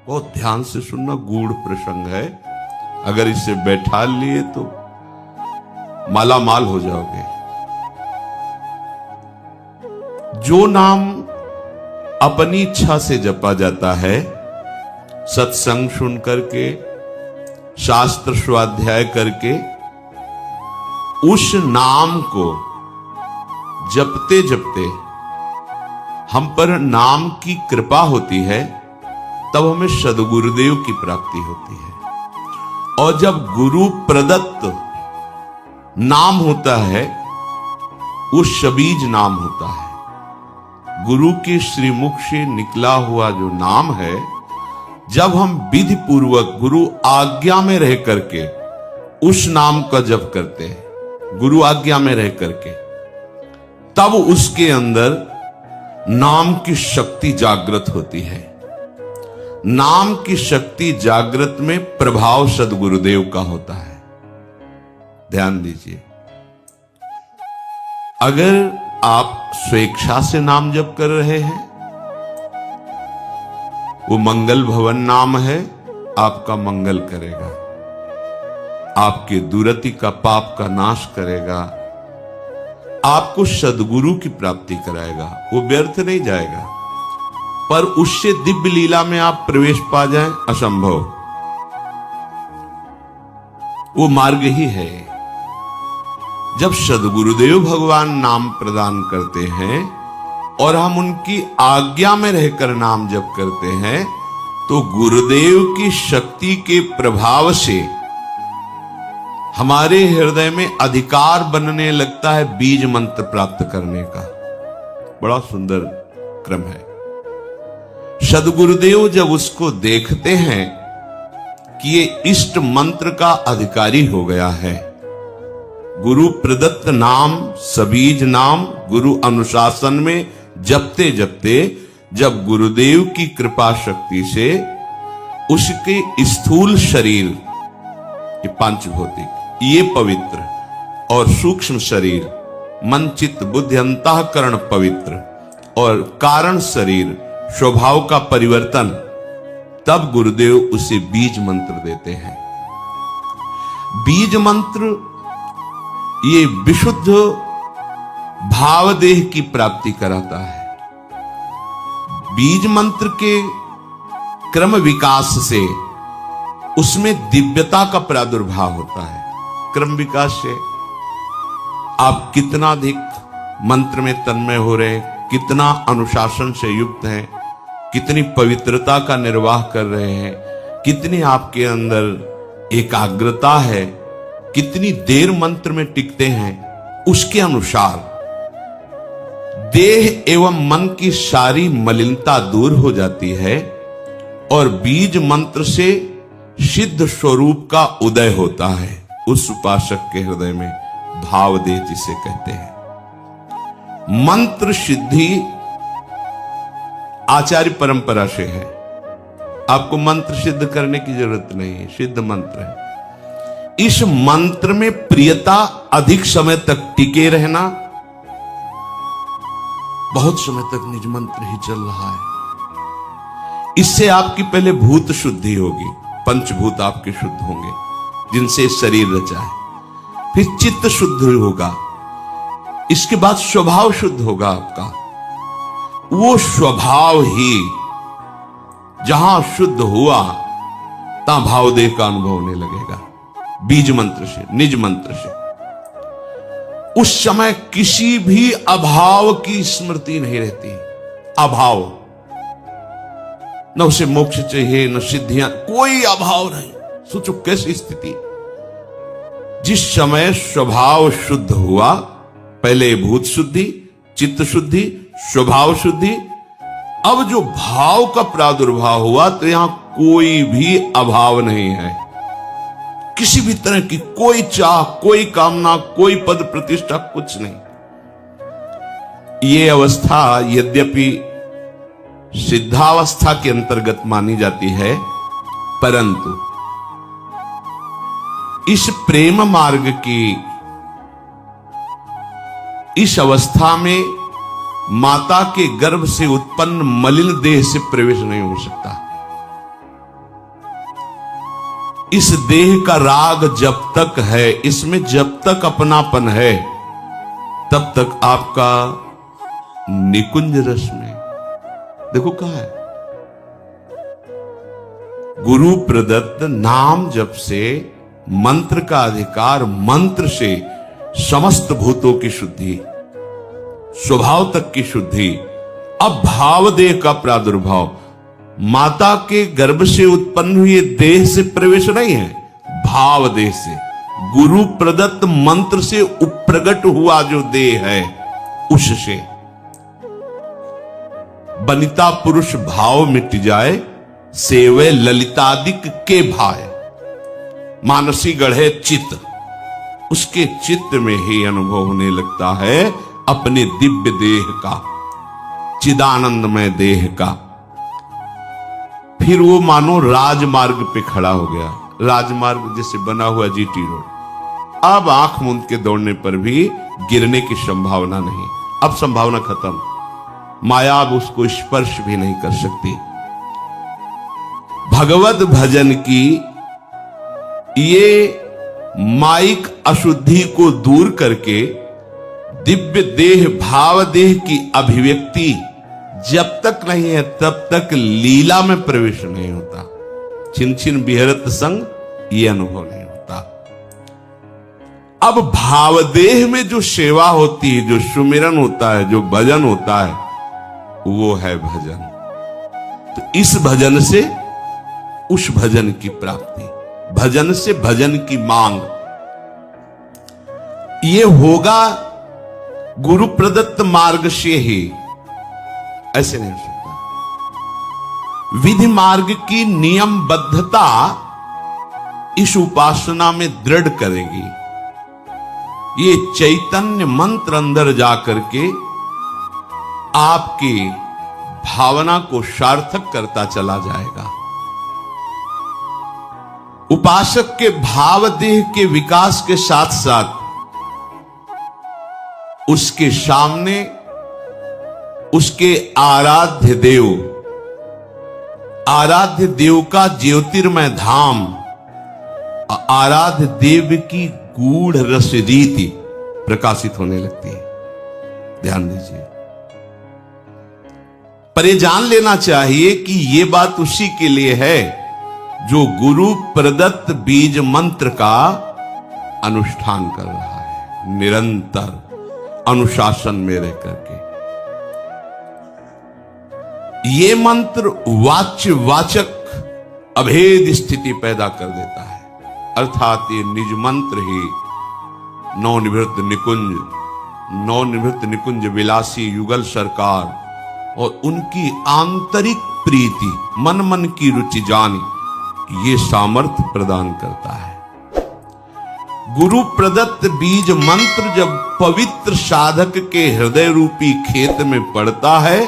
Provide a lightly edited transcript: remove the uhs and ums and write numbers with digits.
बहुत ध्यान से सुनना, गूढ़ प्रसंग है। अगर इसे बैठा लिए तो माला माल हो जाओगे। जो नाम अपनी इच्छा से जपा जाता है, सत्संग सुन करके, शास्त्र स्वाध्याय करके, उस नाम को जपते जपते हम पर नाम की कृपा होती है, तब हमें सद्गुरुदेव की प्राप्ति होती है। और जब गुरु प्रदत्त नाम होता है, वो शबीज नाम होता है। गुरु के श्रीमुख से निकला हुआ जो नाम है, जब हम विधि पूर्वक गुरु आज्ञा में रह करके उस नाम का जप करते हैं, गुरु आज्ञा में रह करके, तब उसके अंदर नाम की शक्ति जागृत होती है। नाम की शक्ति जागृत में प्रभाव सद्गुरुदेव का होता है। ध्यान दीजिए, अगर आप स्वेच्छा से नाम जप कर रहे हैं, वो मंगल भवन नाम है, आपका मंगल करेगा, आपके दुरति का पाप का नाश करेगा, आपको सद्गुरु की प्राप्ति कराएगा, वो व्यर्थ नहीं जाएगा। पर उससे दिव्य लीला में आप प्रवेश पा जाएं, असंभव। वो मार्ग ही है। जब सद्गुरुदेव भगवान नाम प्रदान करते हैं और हम उनकी आज्ञा में रहकर नाम जप करते हैं, तो गुरुदेव की शक्ति के प्रभाव से हमारे हृदय में अधिकार बनने लगता है बीज मंत्र प्राप्त करने का। बड़ा सुंदर क्रम है। सद्गुरुदेव जब उसको देखते हैं कि ये इष्ट मंत्र का अधिकारी हो गया है, गुरु प्रदत्त नाम, सबीज नाम गुरु अनुशासन में जपते जपते, जब गुरुदेव की कृपा शक्ति से उसके स्थूल शरीर, ये पांचभौतिक, ये पवित्र, और सूक्ष्म शरीर, मन चित्त बुद्धि अंतःकरण पवित्र, और कारण शरीर स्वभाव का परिवर्तन, तब गुरुदेव उसे बीज मंत्र देते हैं। बीज मंत्र ये विशुद्ध भावदेह की प्राप्ति कराता है। बीज मंत्र के क्रम विकास से उसमें दिव्यता का प्रादुर्भाव होता है। क्रम विकास से आप कितना अधिक मंत्र में तन्मय हो रहे, कितना अनुशासन से युक्त हैं, कितनी पवित्रता का निर्वाह कर रहे हैं, कितनी आपके अंदर एकाग्रता है, कितनी देर मंत्र में टिकते हैं, उसके अनुसार देह एवं मन की सारी मलिनता दूर हो जाती है और बीज मंत्र से सिद्ध स्वरूप का उदय होता है। उस उपासक के हृदय में भावदेह जिसे कहते हैं। मंत्र सिद्धि आचार्य परंपरा से है। आपको मंत्र सिद्ध करने की जरूरत नहीं है, सिद्ध मंत्र है। इस मंत्र में प्रियता, अधिक समय तक टिके रहना, बहुत समय तक निज मंत्र ही चल रहा है, इससे आपकी पहले भूत शुद्धि होगी, पंचभूत आपके शुद्ध होंगे जिनसे शरीर रचा है। फिर चित्त शुद्ध होगा, इसके बाद स्वभाव शुद्ध होगा आपका। वो स्वभाव ही जहां शुद्ध हुआ, तहां भावदेह का अनुभव होने लगेगा। बीज मंत्र से, निज मंत्र से उस समय किसी भी अभाव की स्मृति नहीं रहती। अभाव, न उसे मोक्ष चाहिए, न सिद्धियां, कोई अभाव नहीं। सोचो कैसी स्थिति। जिस समय स्वभाव शुद्ध हुआ, पहले भूत शुद्धि, चित्त शुद्धि, स्वभाव शुद्धि, अब जो भाव का प्रादुर्भाव हुआ, तो यहां कोई भी अभाव नहीं है। किसी भी तरह की कोई चाह, कोई कामना, कोई पद प्रतिष्ठा, कुछ नहीं। ये अवस्था यद्यपि सिद्धावस्था के अंतर्गत मानी जाती है, परंतु इस प्रेम मार्ग की इस अवस्था में माता के गर्भ से उत्पन्न मलिन देह से प्रवेश नहीं हो सकता। इस देह का राग जब तक है, इसमें जब तक अपनापन है, तब तक आपका निकुंज रस में, देखो कहा है, गुरु प्रदत्त नाम जप से मंत्र का अधिकार, मंत्र से समस्त भूतों की शुद्धि, स्वभाव तक की शुद्धि। अब भाव देह का प्रादुर्भाव, माता के गर्भ से उत्पन्न हुए देह से प्रवेश नहीं है, भाव देह से, गुरु प्रदत्त मंत्र से उप्रगट हुआ जो देह है उससे। बनिता पुरुष भाव मिट जाए, सेवे ललितादिक के भाय, मानसी गढ़े चित्त, उसके चित्त में ही अनुभव होने लगता है अपने दिव्य देह का, चिदानंदमय देह का। फिर वो मानो राजमार्ग पे खड़ा हो गया, राजमार्ग जैसे बना हुआ जीटी रोड। अब आंख मूंद के दौड़ने पर भी गिरने की संभावना नहीं, अब संभावना खत्म, माया अब उसको स्पर्श भी नहीं कर सकती। भगवत भजन की ये माइक अशुद्धि को दूर करके दिव्य देह भाव देह की अभिव्यक्ति जब तक नहीं है तब तक लीला में प्रवेश नहीं होता। छिन छिन बिहरत संग ये अनुभव नहीं होता। अब भावदेह में जो सेवा होती है, जो सुमिरन होता है, जो भजन होता है, वो है भजन। तो इस भजन से उस भजन की प्राप्ति, भजन से भजन की मांग, ये होगा गुरु प्रदत्त मार्ग से ही, ऐसे नहीं हो सकता। विधि मार्ग की नियमबद्धता इस उपासना में दृढ़ करेगी। ये चैतन्य मंत्र अंदर जाकर के आपकी भावना को सार्थक करता चला जाएगा। उपासक के भाव देह के विकास के साथ साथ उसके सामने उसके आराध्य देव का ज्योतिर्मय धाम, आराध्य देव की गूढ़ रस रीति प्रकाशित होने लगती है। ध्यान दीजिए, पर ये जान लेना चाहिए कि ये बात उसी के लिए है जो गुरु प्रदत्त बीज मंत्र का अनुष्ठान कर रहा है, निरंतर अनुशासन में रह करके। ये मंत्र वाच्य वाचक अभेद स्थिति पैदा कर देता है, अर्थात ये निज मंत्र ही नवनिवृत्त निकुंज विलासी युगल सरकार और उनकी आंतरिक प्रीति, मन मन की रुचि जानी, ये सामर्थ्य प्रदान करता है। गुरु प्रदत्त बीज मंत्र जब पवित्र साधक के हृदय रूपी खेत में पड़ता है